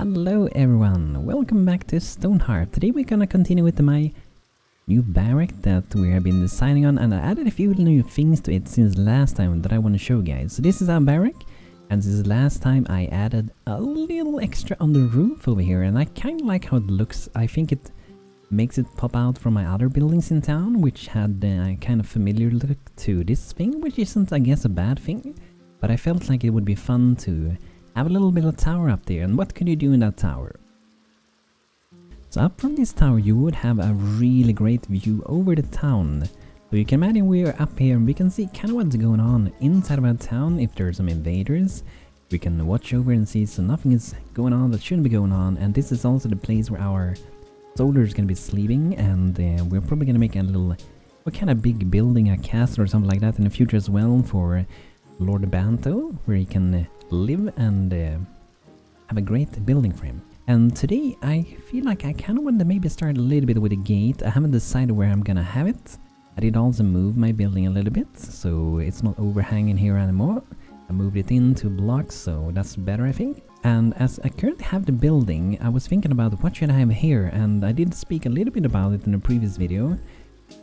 Hello everyone, welcome back to Stonehearth. Today we're gonna continue with my new barrack that we have been designing on, and I added a few new things to it since last time that I want to show you guys. So this is our barrack, and this is last time I added a little extra on the roof over here, and I kinda like how it looks. I think it makes it pop out from my other buildings in town, which had a kind of familiar look to this thing, which isn't I guess a bad thing, but I felt like it would be fun to have a little bit of tower up there. And what can you do in that tower? So up from this tower you would have a really great view over the town. So you can imagine we're up here and we can see kind of what's going on inside of our town. If there's some invaders, we can watch over and see so nothing is going on that shouldn't be going on. And this is also the place where our soldiers are going to be sleeping, and we're probably going to make a little, what kind of big building, a castle or something like that in the future as well for Lord BANTO, where he can live and have a great building for him. And today I feel like I kind of want to maybe start a little bit with a gate. I haven't decided where I'm gonna have it. I did also move my building a little bit, so it's not overhanging here anymore. I moved it into blocks, so that's better I think. And as I currently have the building, I was thinking about what should I have here, and I did speak a little bit about it in a previous video.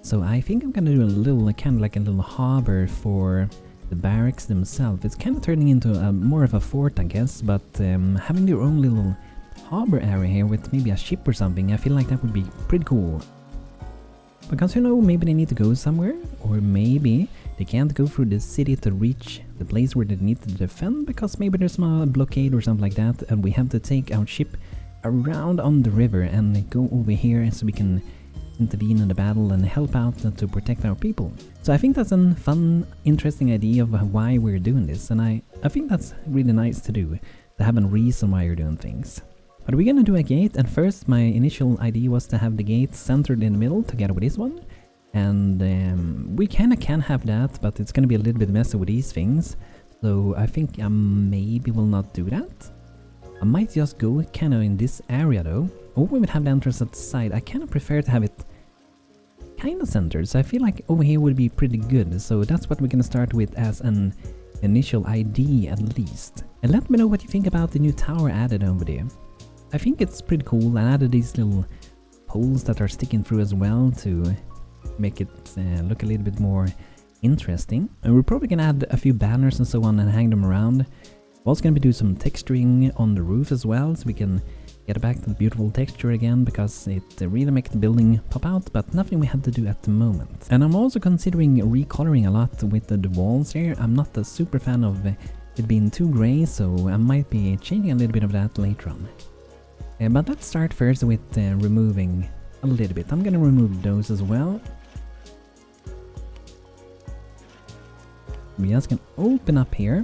So I think I'm gonna do a little, kind of like a little harbor for the barracks themselves. It's kind of turning into more of a fort I guess, but having your own little harbor area here with maybe a ship or something, I feel like that would be pretty cool. Because you know, maybe they need to go somewhere, or maybe they can't go through the city to reach the place where they need to defend, because maybe there's a blockade or something like that, and we have to take our ship around on the river and go over here so we can intervene in the battle and help out to protect our people. So I think that's a fun, interesting idea of why we're doing this, and I think that's really nice to do, to have a reason why you're doing things. But we're gonna do a gate, and first my initial idea was to have the gate centered in the middle together with this one, and we kinda can have that, but it's gonna be a little bit messy with these things, so I think I maybe will not do that. I might just go kinda in this area though, or we would have the entrance at the side. I kinda prefer to have it kinda centered, so I feel like over here would be pretty good, so that's what we're gonna start with as an initial idea at least. And let me know what you think about the new tower added over there. I think it's pretty cool. I added these little poles that are sticking through as well to make it look a little bit more interesting. And we're probably gonna add a few banners and so on and hang them around. We're also gonna do some texturing on the roof as well, so we can get back to the beautiful texture again, because it really makes the building pop out, but nothing we have to do at the moment. And I'm also considering recoloring a lot with the walls here. I'm not a super fan of it being too grey, so I might be changing a little bit of that later on. But let's start first with removing a little bit. I'm gonna remove those as well. We just can open up here.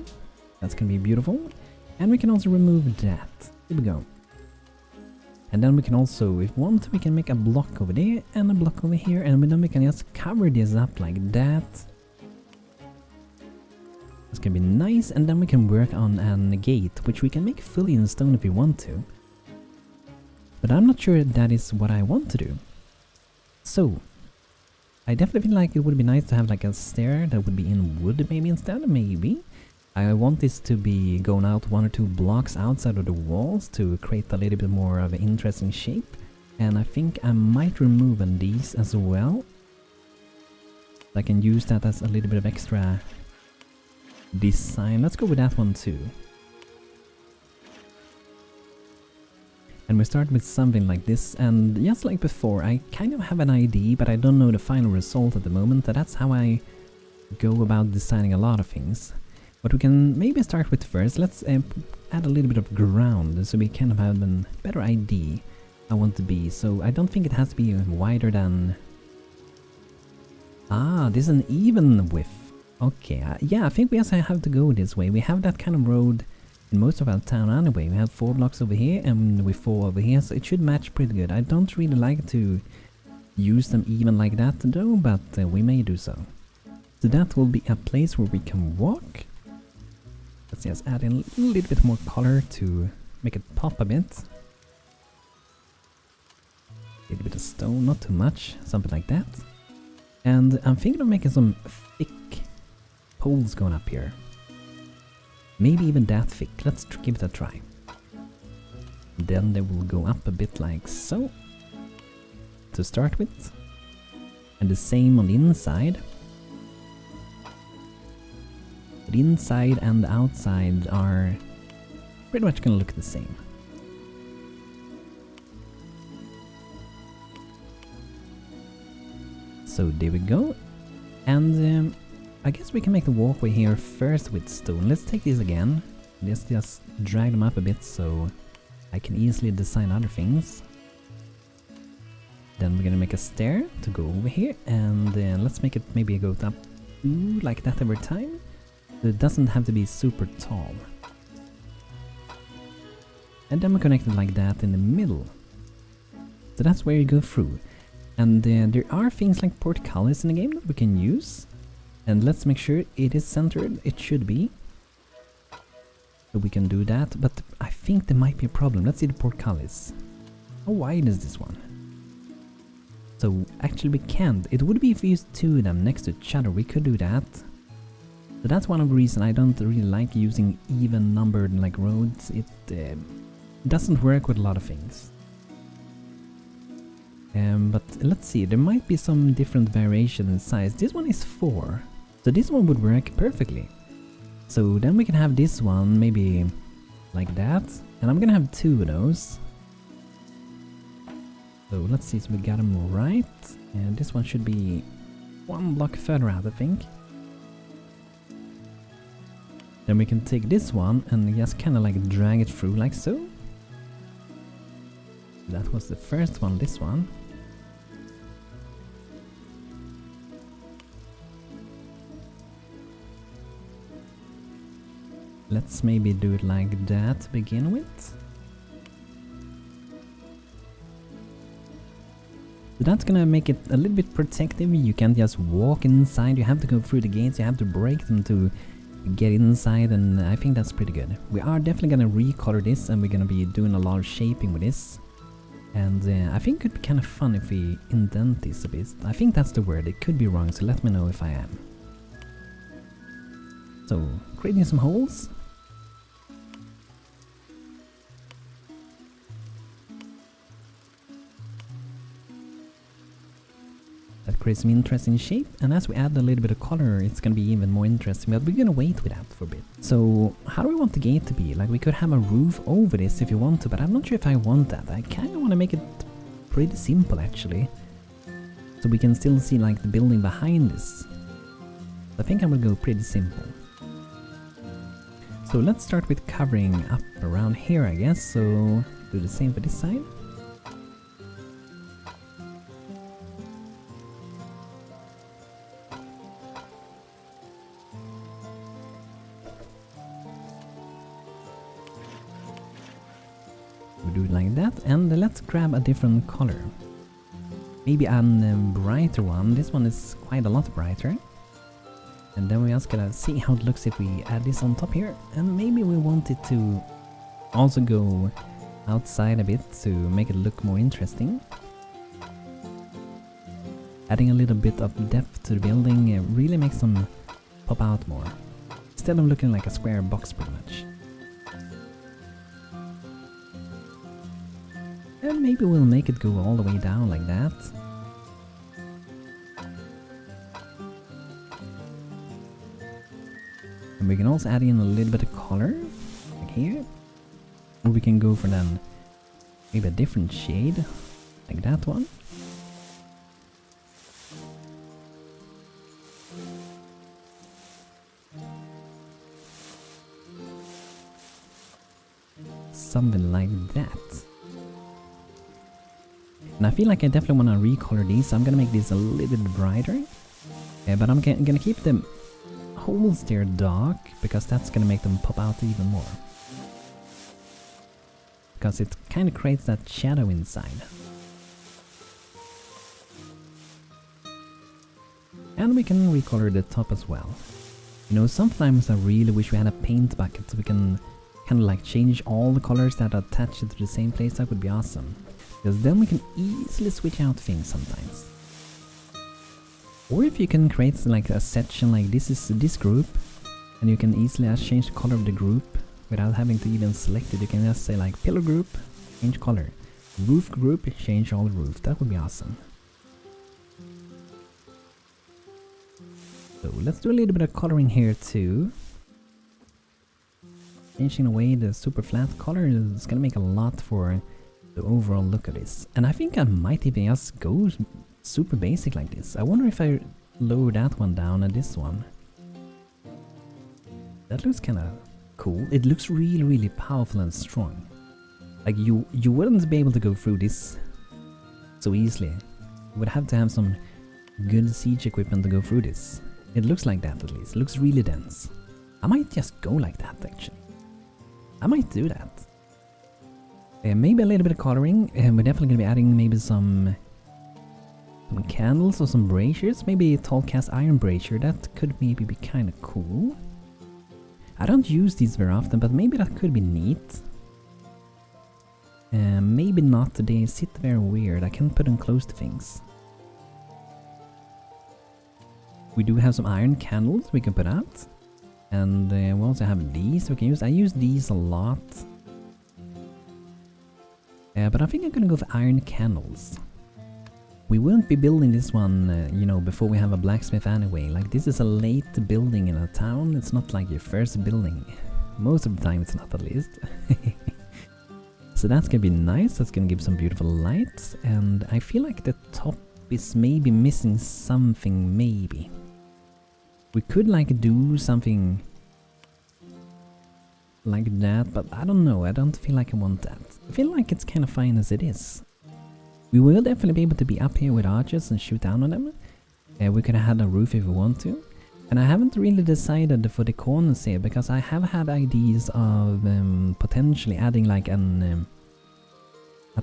That's gonna be beautiful. And we can also remove that. Here we go. And then we can also, if we want, we can make a block over there and a block over here, and then we can just cover this up like that. It's gonna be nice, and then we can work on a gate, which we can make fully in stone if we want to. But I'm not sure that is what I want to do. So, I definitely feel like it would be nice to have like a stair that would be in wood maybe instead, maybe. I want this to be going out 1 or 2 blocks outside of the walls to create a little bit more of an interesting shape. And I think I might remove these as well. I can use that as a little bit of extra design. Let's go with that one too. And we start with something like this, and just like before, I kind of have an idea, but I don't know the final result at the moment. That's how I go about designing a lot of things. What we can maybe start with first, let's add a little bit of ground, so we kind of have a better idea I want to be. So I don't think it has to be wider than... Ah, this is an even width. Okay, yeah, I think we also have to go this way. We have that kind of road in most of our town anyway. We have 4 blocks over here and we 4 over here, so it should match pretty good. I don't really like to use them even like that though, but we may do so. So that will be a place where we can walk. Let's just add in a little bit more color to make it pop a bit. A little bit of stone, not too much, something like that. And I'm thinking of making some thick poles going up here. Maybe even that thick. Let's give it a try. then they will go up a bit like so, to start with. And the same on the inside. The inside and the outside are pretty much gonna look the same. So there we go. And I guess we can make the walkway here first with stone. Let's take this again. Let's just drag them up a bit so I can easily design other things. Then we're gonna make a stair to go over here, and let's make it maybe go up like that every time. So it doesn't have to be super tall. And then we connect it like that in the middle. So that's where you go through. And there are things like portcullis in the game that we can use. And let's make sure it is centered. It should be. So we can do that. But I think there might be a problem. Let's see the portcullis. How wide is this one? So actually we can't. It would be if we used two of them next to each other. We could do that. So that's one of the reasons I don't really like using even numbered like roads. It doesn't work with a lot of things. But let's see, there might be some different variation in size. This one is 4, so this one would work perfectly. So then we can have this one maybe like that, and I'm gonna have 2 of those. So let's see, so we got them right, and this one should be 1 block further out, I think. Then we can take this one and just kind of like drag it through like so. That was the first one, this one. Let's maybe do it like that to begin with. So that's gonna make it a little bit protective. You can't just walk inside, you have to go through the gates, you have to break them to get inside, and I think that's pretty good. We are definitely gonna recolor this, and we're gonna be doing a lot of shaping with this. And I think it could be kind of fun if we indent this a bit. I think that's the word, it could be wrong, so let me know if I am. So, creating some holes. That creates some interesting shape, and as we add a little bit of color, it's gonna be even more interesting, but we're gonna wait with that for a bit. So, how do we want the gate to be? Like, we could have a roof over this if you want to, but I'm not sure if I want that. I kinda wanna make it pretty simple, actually. So we can still see, like, the building behind this. I think I'm gonna go pretty simple. So let's start with covering up around here, I guess, so do the same for this side. We do it like that, and let's grab a different color. Maybe a brighter one. This one is quite a lot brighter. And then we just gotta see how it looks if we add this on top here. And maybe we want it to also go outside a bit to make it look more interesting. Adding a little bit of depth to the building really makes them pop out more. Instead of looking like a square box pretty much. And maybe we'll make it go all the way down like that. And we can also add in a little bit of color, like here. Or we can go for then maybe a different shade, like that one. Something like that. And I feel like I definitely want to recolor these, so I'm gonna make these a little bit brighter. But I'm gonna keep them holes there dark, because that's gonna make them pop out even more. Because it kind of creates that shadow inside. And we can recolor the top as well. You know, sometimes I really wish we had a paint bucket so we can kind of like change all the colors that are attached to the same place. That would be awesome. Because then we can easily switch out things sometimes. Or if you can create like a section like this is this group, and you can easily change the color of the group without having to even select it. You can just say like pillar group Change color. Roof group, change all roof. That would be awesome. So let's do a little bit of coloring here too. Changing away the super flat color is gonna make a lot for the overall look of this. And I think I might even just go super basic like this. I wonder if I lower that one down and this one. That looks kinda cool. It looks really, really powerful and strong. Like you wouldn't be able to go through this so easily. You would have to have some good siege equipment to go through this. It looks like that at least. It looks really dense. I might just go like that actually. I might do that. Maybe a little bit of coloring. We're definitely going to be adding maybe some candles or some braziers. Maybe a tall cast iron brazier. That could maybe be kind of cool. I don't use these very often, but maybe that could be neat. Maybe not. They sit very weird. I can't put them close to things. We do have some iron candles we can put out. And we also have these we can use. I use these a lot. But I think I'm gonna go for iron candles. We wouldn't be building this one, you know, before we have a blacksmith anyway. Like, this is a late building in a town. It's not like your first building. Most of the time it's not, at least. So that's gonna be nice. That's gonna give some beautiful lights. And I feel like the top is maybe missing something, maybe. We could like do something like that, but I don't know. I don't feel like I want that. I feel like it's kind of fine as it is. We will definitely be able to be up here with archers and shoot down on them. We could have had a roof if we want to. And I haven't really decided for the corners here, because I have had ideas of potentially adding like a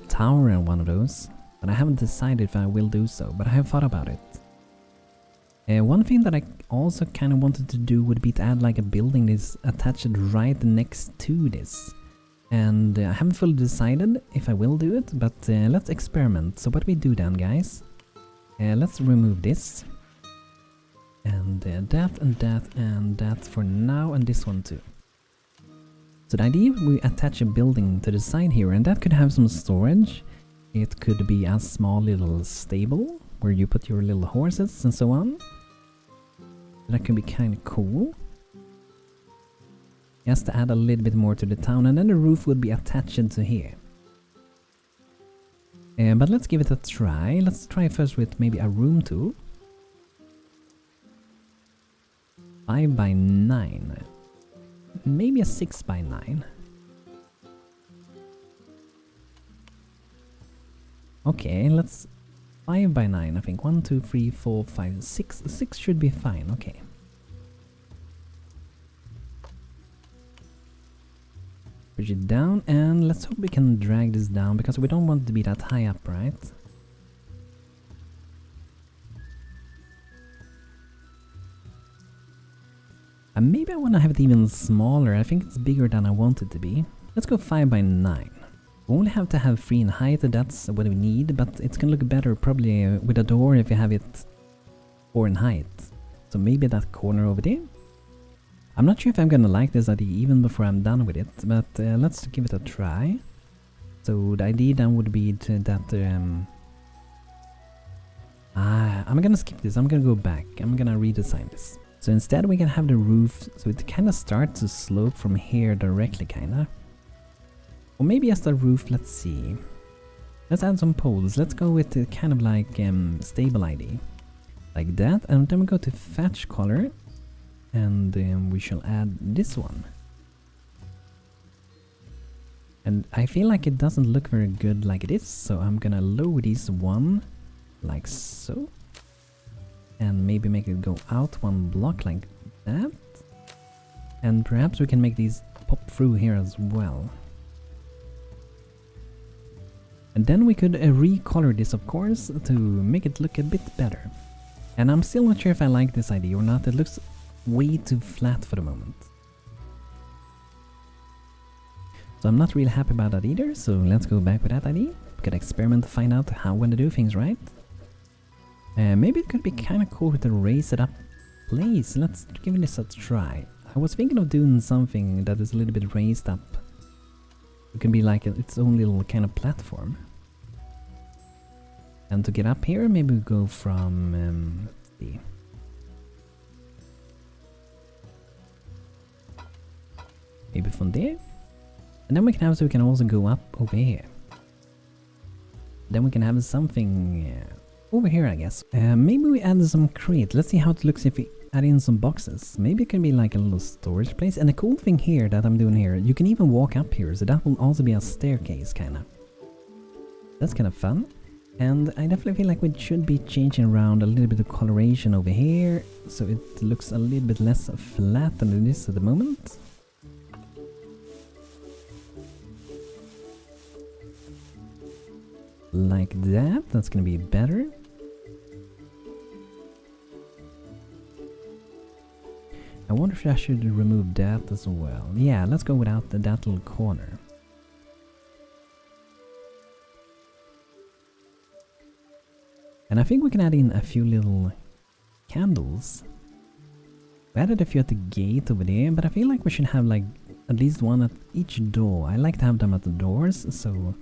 tower in one of those. But I haven't decided if I will do so, but I have thought about it. One thing that I also kind of wanted to do would be to add like a building that's attached right next to this. And I haven't fully decided if I will do it, but let's experiment. So what we do then, guys, let's remove this. And that and that and that for now, and this one too. So the idea, we attach a building to the side here, and that could have some storage. It could be a small little stable where you put your little horses and so on. That could be kind of cool. Just to add a little bit more to the town, and then the roof would be attached to here. But let's give it a try. Let's try first with maybe a room tool. 5 by 9. Maybe a 6 by 9. Okay, let's 5 by 9, I think. 1, 2, 3, 4, 5, 6. 6 should be fine, okay. Push it down, and let's hope we can drag this down, because we don't want it to be that high up, right? And maybe I want to have it even smaller. I think it's bigger than I want it to be. Let's go 5 by 9. We only have to have 3 in height, that's what we need, but it's gonna look better probably with a door if you have it 4 in height. So maybe that corner over there. I'm not sure if I'm gonna like this idea even before I'm done with it, but let's give it a try. So the idea then would be that I'm gonna skip this. I'm gonna go back. I'm gonna redesign this. So instead we can have the roof, so it kind of starts to slope from here directly, kinda. Or maybe just a roof, let's see. Let's add some poles. Let's go with the kind of like stable ID. Like that, and then we go to fetch color. And we shall add this one. And I feel like it doesn't look very good like it is, so I'm gonna lower this one like so. And maybe make it go out 1 block like that. And perhaps we can make these pop through here as well. And then we could recolor this, of course, to make it look a bit better. And I'm still not sure if I like this idea or not. It looks way too flat for the moment. So I'm not really happy about that either, so let's go back with that idea. We could experiment to find out how we're gonna do things, right? Maybe it could be kind of cool to raise it up place. Let's give this a try. I was thinking of doing something that is a little bit raised up. It can be like its own little kind of platform. And to get up here, maybe we go from, let's see. Maybe from there. And then we can also go up over here. Then we can have something over here, I guess. Maybe we add some crate. Let's see how it looks if we add in some boxes. Maybe it can be like a little storage place. And the cool thing here that I'm doing here, you can even walk up here. So that will also be a staircase, kind of. That's kind of fun. And I definitely feel like we should be changing around a little bit of coloration over here. So it looks a little bit less flat than it is at the moment. Like that, that's gonna be better. I wonder if I should remove that as well. Yeah, let's go without that little corner. And I think we can add in a few little candles. We added a few at the gate over there, but I feel like we should have like at least one at each door. I like to have them at the doors, so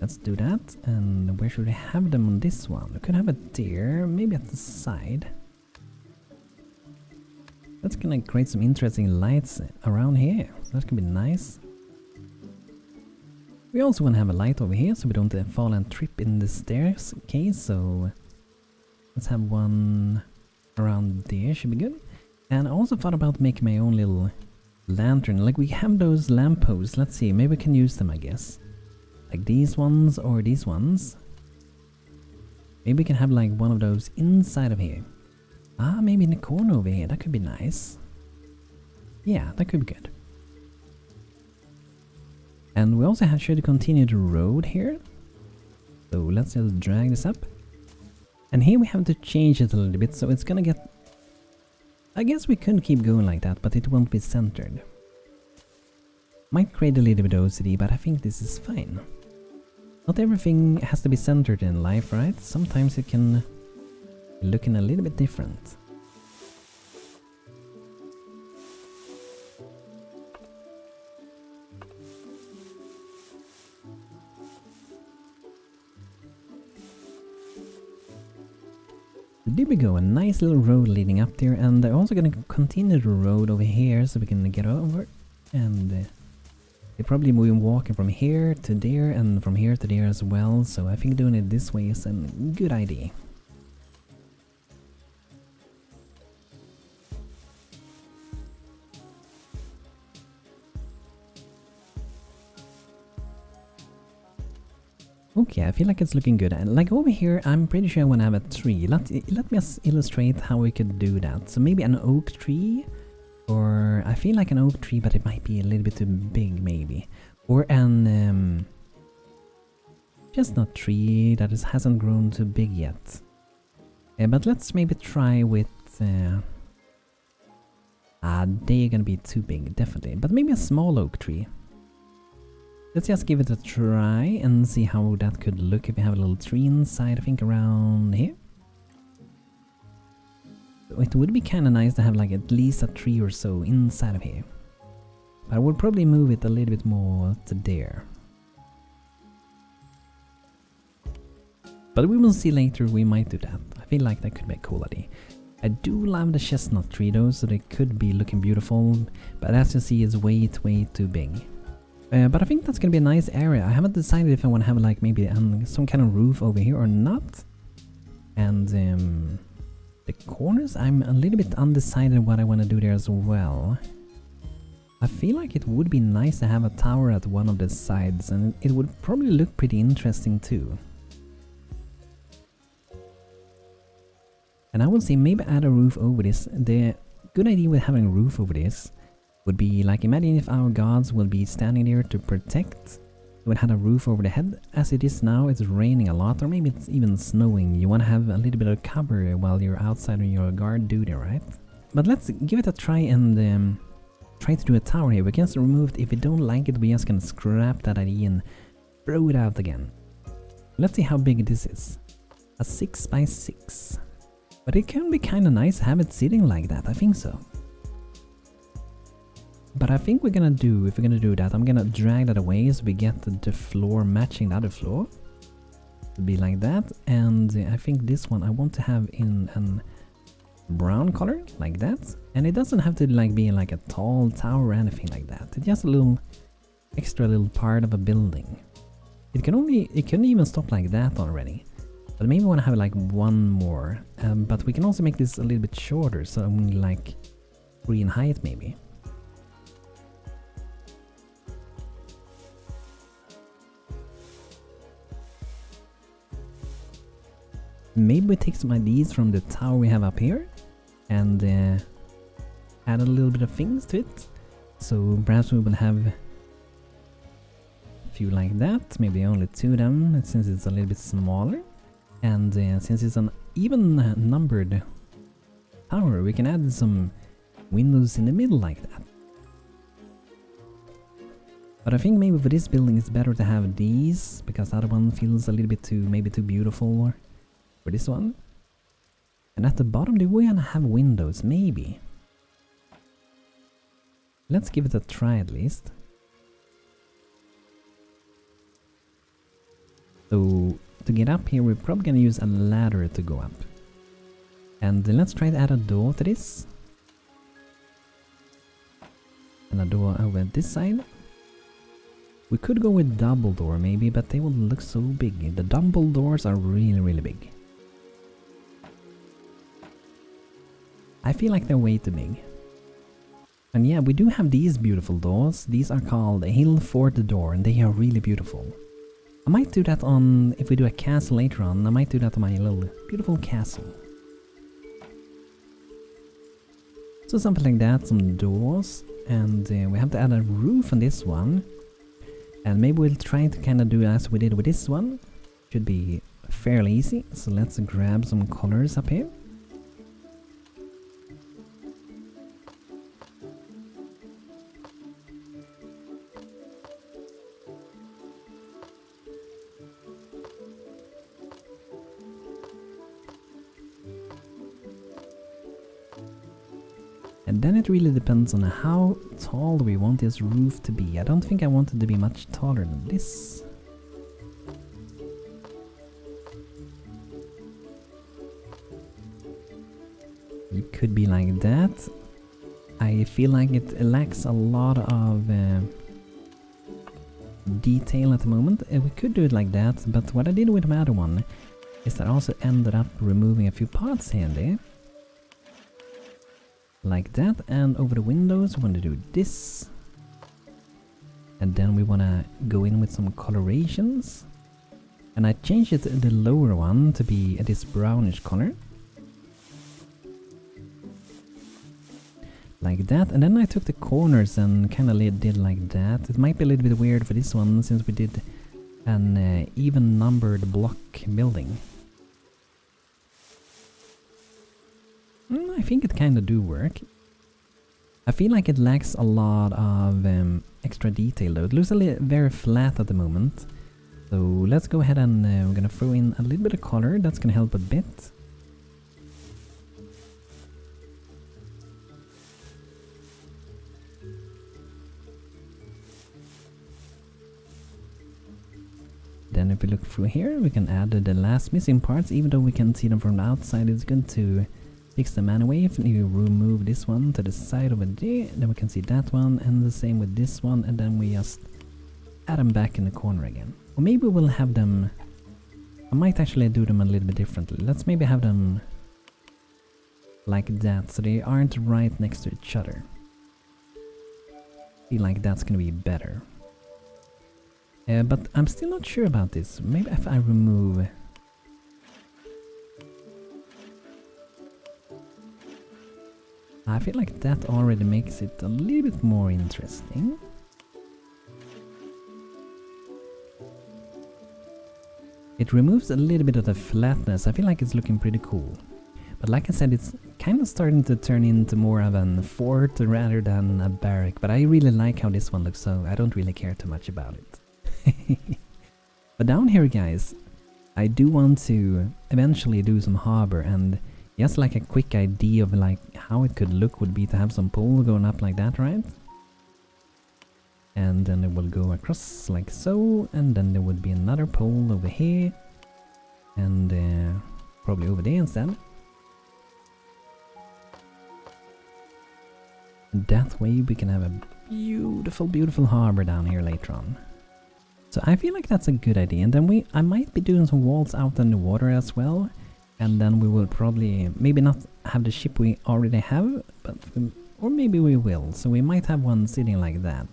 let's do that. And where should we have them on this one? We could have it there, maybe at the side. That's gonna create some interesting lights around here, so that can be nice. We also want to have a light over here so we don't fall and trip in the staircase, so let's have one around there, should be good. And I also thought about making my own little lantern, like we have those lampposts. Let's see, maybe we can use them, I guess. Like these ones or these ones. Maybe we can have like one of those inside of here. Ah, maybe in the corner over here, that could be nice. Yeah, that could be good. And we also should continue the road here. So let's just drag this up. And here we have to change it a little bit, so it's gonna get... I guess we could keep going like that, but it won't be centered. Might create a little bit of OCD, but I think this is fine. Not everything has to be centered in life, right? Sometimes it can be looking a little bit different. There we go, a nice little road leading up there, and I'm also gonna continue the road over here so we can get over. And they're probably moving walking from here to there and from here to there as well, so I think doing it this way is a good idea. Okay, I feel like it's looking good. And like over here, I'm pretty sure I want to have a tree. Let me illustrate how we could do that. So maybe an oak tree, or I feel like an oak tree, but it might be a little bit too big, maybe. Or an chestnut tree that hasn't grown too big yet. But let's maybe try with... they're gonna be too big, definitely. But maybe a small oak tree. Let's just give it a try and see how that could look if we have a little tree inside, I think around here. So it would be kind of nice to have like at least a tree or so inside of here. But I would probably move it a little bit more to there. But we will see later, we might do that. I feel like that could be a cool idea. I do love the chestnut tree though, so they could be looking beautiful. But as you see, it's way too big. But I think that's gonna be a nice area. I haven't decided if I want to have like maybe some kind of roof over here or not. And the corners, I'm a little bit undecided what I want to do there as well. I feel like it would be nice to have a tower at one of the sides, and it would probably look pretty interesting too. And I would say maybe add a roof over this. The good idea with having a roof over this would be like, imagine if our gods will be standing there to protect. You would have a roof over the head. As it is now, it's raining a lot, or maybe it's even snowing. You want to have a little bit of cover while you're outside on your guard duty, right? But let's give it a try and try to do a tower here. We can remove it. If we don't like it, we just can scrap that idea and throw it out again. Let's see how big this is. A 6 by 6. But it can be kind of nice to have it sitting like that, I think so. But I think if we're gonna do that, I'm gonna drag that away so we get the floor matching the other floor. It'll be like that, and I think this one I want to have in an brown color, like that. And it doesn't have to like be like a tall tower or anything like that. It's just a little extra little part of a building. It can even stop like that already. But maybe we want to have like one more. But we can also make this a little bit shorter, so only like 3 in height maybe. Maybe we take some ideas from the tower we have up here and add a little bit of things to it. So perhaps we will have a few like that, maybe only 2 of them since it's a little bit smaller. And since it's an even numbered tower, we can add some windows in the middle like that. But I think maybe for this building it's better to have these, because the other one feels a little bit maybe too beautiful for this one. And at the bottom, do we want to have windows? Maybe. Let's give it a try at least. So to get up here, we're probably gonna use a ladder to go up. And let's try to add a door to this. And a door over this side. We could go with double door maybe, but they will look so big. The double doors are really, really big. I feel like they're way too big. And yeah, we do have these beautiful doors. These are called Hill Fort Door, and they are really beautiful. I might do that on, if we do a castle later on, I might do that on my little beautiful castle. So something like that, some doors, and we have to add a roof on this one. And maybe we'll try to kind of do as we did with this one. Should be fairly easy, so let's grab some colors up here. And then it really depends on how tall we want this roof to be. I don't think I want it to be much taller than this. It could be like that. I feel like it lacks a lot of detail at the moment. We could do it like that, but what I did with my other one is that I also ended up removing a few parts here and there. Like that, and over the windows we want to do this. And then we want to go in with some colorations. And I changed it, the lower one, to be this brownish color. Like that, and then I took the corners and kind of did like that. It might be a little bit weird for this one since we did an even numbered block building. I think it kind of do work. I feel like it lacks a lot of extra detail though. It looks very flat at the moment. So let's go ahead and we're gonna throw in a little bit of color. That's gonna help a bit. Then if we look through here, we can add the last missing parts. Even though we can see them from the outside, it's good to fix them anyway. If you remove this one to the side over there, then we can see that one, and the same with this one, and then we just add them back in the corner again. Or maybe we'll have them, I might actually do them a little bit differently. Let's maybe have them like that, so they aren't right next to each other. I feel like that's gonna be better. But I'm still not sure about this. Maybe if I remove... I feel like that already makes it a little bit more interesting. It removes a little bit of the flatness. I feel like it's looking pretty cool. But like I said, it's kind of starting to turn into more of an fort rather than a barrack. But I really like how this one looks, so I don't really care too much about it. But down here, guys, I do want to eventually do some harbor, and just like a quick idea of like how it could look would be to have some pole going up like that, right? And then it will go across like so, and then there would be another pole over here, and probably over there instead. That way we can have a beautiful, beautiful harbor down here later on. So I feel like that's a good idea, and then I might be doing some walls out in the water as well, and then we will probably, maybe not have the ship we already have, but or maybe we will, so we might have one sitting like that.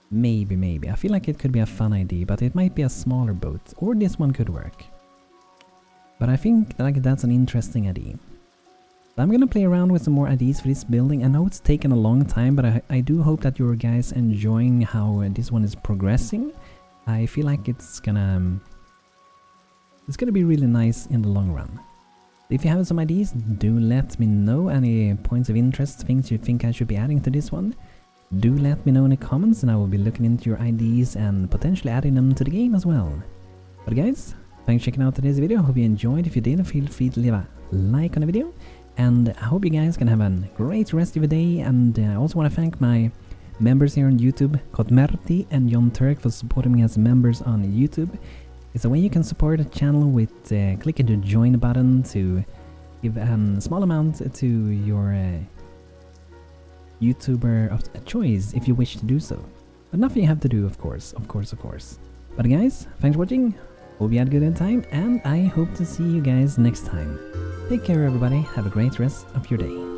Maybe. I feel like it could be a fun idea, but it might be a smaller boat, or this one could work. But I think like that's an interesting idea. So I'm gonna play around with some more ideas for this building. I know it's taken a long time, but I do hope that you guys enjoying how this one is progressing. I feel like it's gonna be really nice in the long run. If you have some ideas, do let me know. Any points of interest, things you think I should be adding to this one, do let me know in the comments, and I will be looking into your ideas and potentially adding them to the game as well. But guys, thanks for checking out today's video. Hope you enjoyed. If you did, feel free to leave a like on the video. And I hope you guys can have a great rest of your day. And I also want to thank my members here on YouTube, Kotmerti and John Turk, for supporting me as members on YouTube. It's a way you can support the channel with clicking the join button to give a small amount to your YouTuber of choice if you wish to do so. But nothing you have to do, of course. But guys, thanks for watching. Hope you had a good time, and I hope to see you guys next time. Take care everybody, have a great rest of your day.